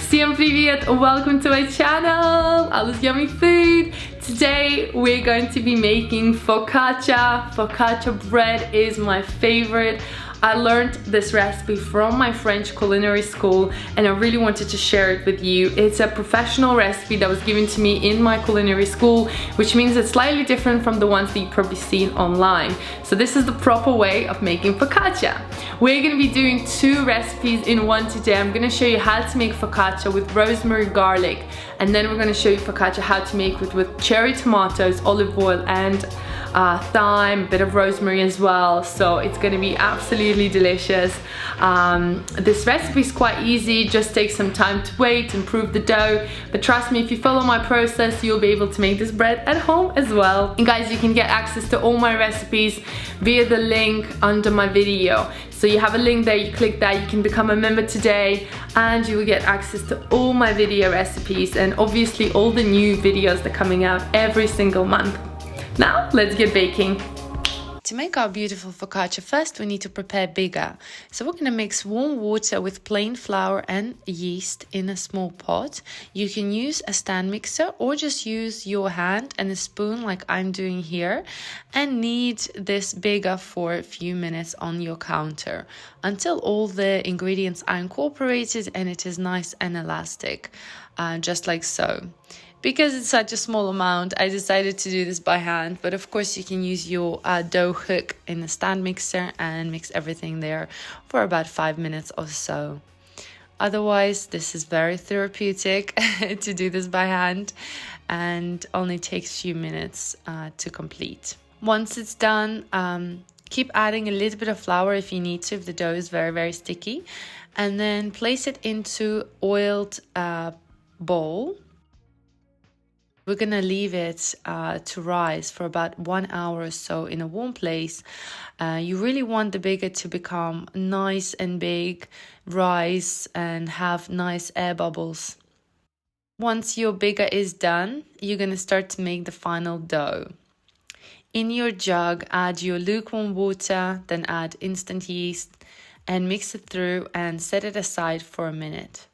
Всем привет! Welcome to my channel! Alice Yummy Food! Today we're going to be making focaccia. Focaccia bread is my favorite. I learned this recipe from my French culinary school and I really wanted to share it with you. It's a professional recipe that was given to me in my culinary school, which means it's slightly different from the ones that you've probably seen online. So this is the proper way of making focaccia. We're going to be doing two recipes in one today. I'm going to show you how to make focaccia with rosemary garlic, and then we're going to show you focaccia how to make it with cherry tomatoes, olive oil and thyme, a bit of rosemary as well. So it's going to be absolutely delicious. This recipe is quite easy, just takes some time to wait, improve the dough, but trust me, if you follow my process you'll be able to make this bread at home as well. And guys, you can get access to all my recipes via the link under my video. So you have a link there, you click that, you can become a member today and you will get access to all my video recipes and obviously all the new videos that are coming out every single month. Now, let's get baking. To make our beautiful focaccia, first we need to prepare bigger. So we're going to mix warm water with plain flour and yeast in a small pot. You can use a stand mixer or just use your hand and a spoon like I'm doing here, and knead this bigger for a few minutes on your counter until all the ingredients are incorporated and it is nice and elastic, just like so. Because it's such a small amount, I decided to do this by hand, but of course you can use your dough hook in the stand mixer and mix everything there for about 5 minutes or so. Otherwise, this is very therapeutic to do this by hand and only takes a few minutes to complete. Once it's done, keep adding a little bit of flour if you need to, if the dough is very sticky, and then place it into oiled bowl. We're going to leave it to rise for about 1 hour or so in a warm place. You really want the bigger to become nice and big, rise and have nice air bubbles. Once your bigger is done, you're going to start to make the final dough. In your jug, add your lukewarm water, then add instant yeast and mix it through and set it aside for a minute.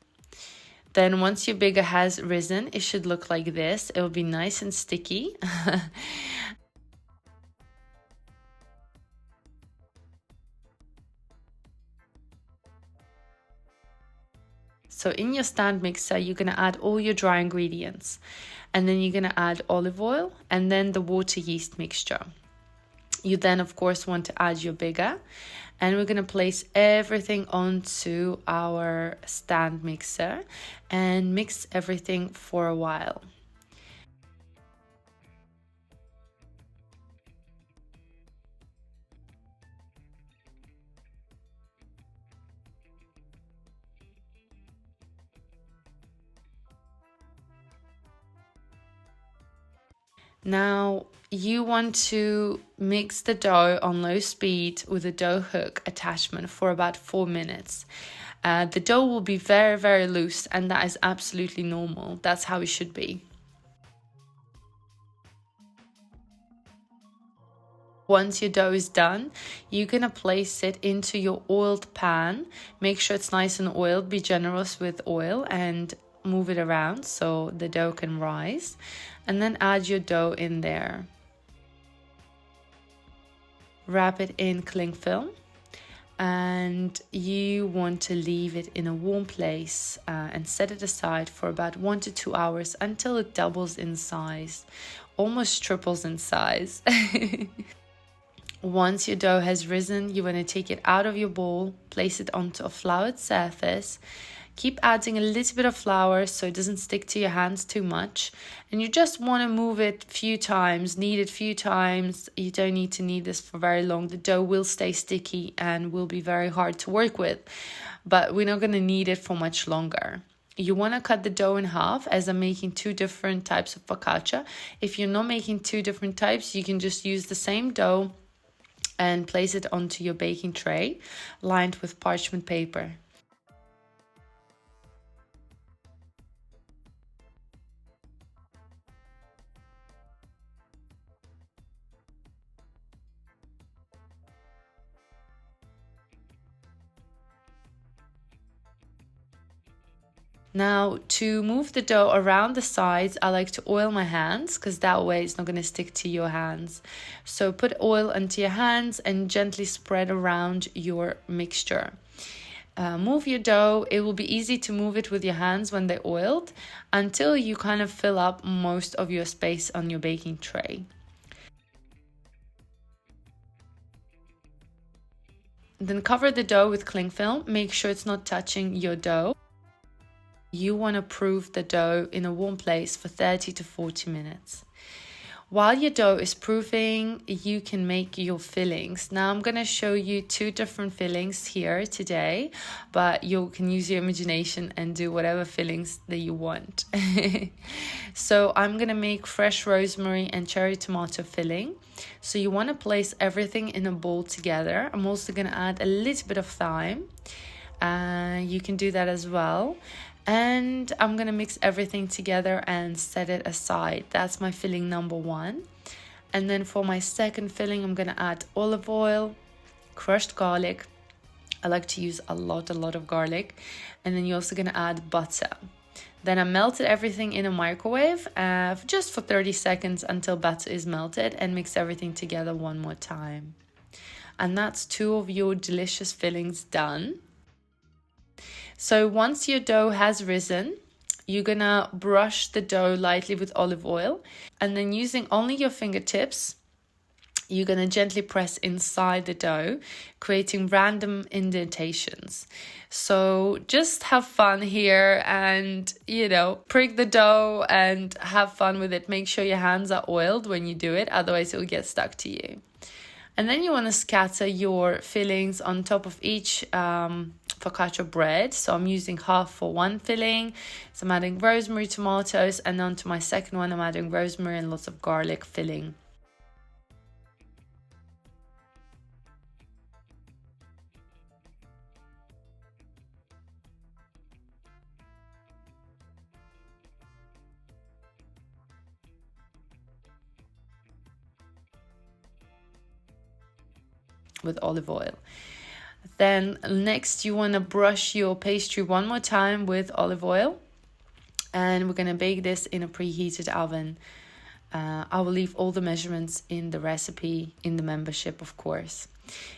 Then once your bigger has risen, it should look like this. It will be nice and sticky. So in your stand mixer, you're going to add all your dry ingredients. And then you're going to add olive oil and then the water yeast mixture. You then, of course, want to add your bigger. And we're going to place everything onto our stand mixer and mix everything for a while. Now, you want to mix the dough on low speed with a dough hook attachment for about 4 minutes. The dough will be very loose, and that is absolutely normal. That's how it should be. Once your dough is done, you're going to place it into your oiled pan. Make sure it's nice and oiled. Be generous with oil and move it around so the dough can rise. And then add your dough in there. Wrap it in cling film. And you want to leave it in a warm place and set it aside for about 1 to 2 hours until it doubles in size, almost triples in size. Once your dough has risen, you want to take it out of your bowl, place it onto a floured surface. Keep adding a little bit of flour so it doesn't stick to your hands too much. And you just want to move it a few times, knead it a few times. You don't need to knead this for very long. The dough will stay sticky and will be very hard to work with. But we're not going to knead it for much longer. You want to cut the dough in half, as I'm making two different types of focaccia. If you're not making two different types, you can just use the same dough and place it onto your baking tray lined with parchment paper. Now, to move the dough around the sides, I like to oil my hands because that way it's not going to stick to your hands. So put oil onto your hands and gently spread around your mixture. Move your dough. It will be easy to move it with your hands when they're oiled until you kind of fill up most of your space on your baking tray. Then cover the dough with cling film. Make sure it's not touching your dough. You want to proof the dough in a warm place for 30 to 40 minutes. While your dough is proofing, you can make your fillings. Now I'm going to show you 2 different fillings here today, but you can use your imagination and do whatever fillings that you want. So I'm going to make fresh rosemary and cherry tomato filling. So you want to place everything in a bowl together. I'm also going to add a little bit of thyme. You can do that as well. And I'm going to mix everything together and set it aside. That's my filling number 1. And then for my second filling, I'm going to add olive oil, crushed garlic. I like to use a lot of garlic. And then you're also going to add butter. Then I melted everything in a microwave just for 30 seconds until butter is melted, and mix everything together one more time. And that's 2 of your delicious fillings done. So once your dough has risen, you're gonna brush the dough lightly with olive oil, and then using only your fingertips, you're gonna gently press inside the dough, creating random indentations. So just have fun here and, prick the dough and have fun with it. Make sure your hands are oiled when you do it, otherwise it will get stuck to you. And then you want to scatter your fillings on top of each focaccia bread. So I'm using half for one filling. So I'm adding rosemary, tomatoes, and on to my second one, I'm adding rosemary and lots of garlic filling. With olive oil. Then next you want to brush your pastry one more time with olive oil, and we're going to bake this in a preheated oven. I will leave all the measurements in the recipe in the membership, of course.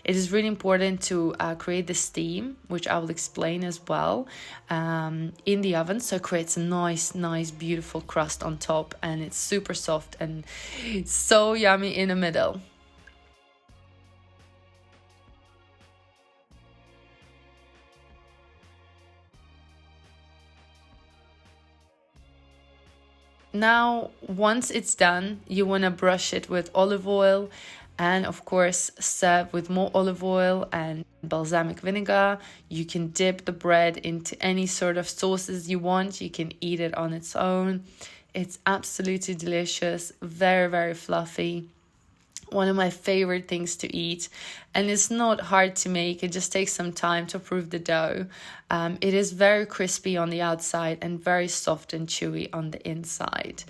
It is really important to create the steam, which I will explain as well, in the oven, so it creates a nice beautiful crust on top, and it's super soft and so yummy in the middle. Now, once it's done, you want to brush it with olive oil, and of course serve with more olive oil and balsamic vinegar. You can dip the bread into any sort of sauces you want. You can eat it on its own. It's absolutely delicious, very fluffy. One of my favorite things to eat, and it's not hard to make. It just takes some time to proof the dough. It is very crispy on the outside and very soft and chewy on the inside.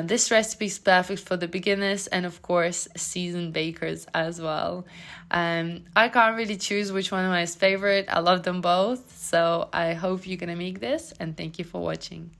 This recipe is perfect for the beginners and of course seasoned bakers as well. I can't really choose which one is my favorite. I love them both, so I hope you're gonna make this, and thank you for watching.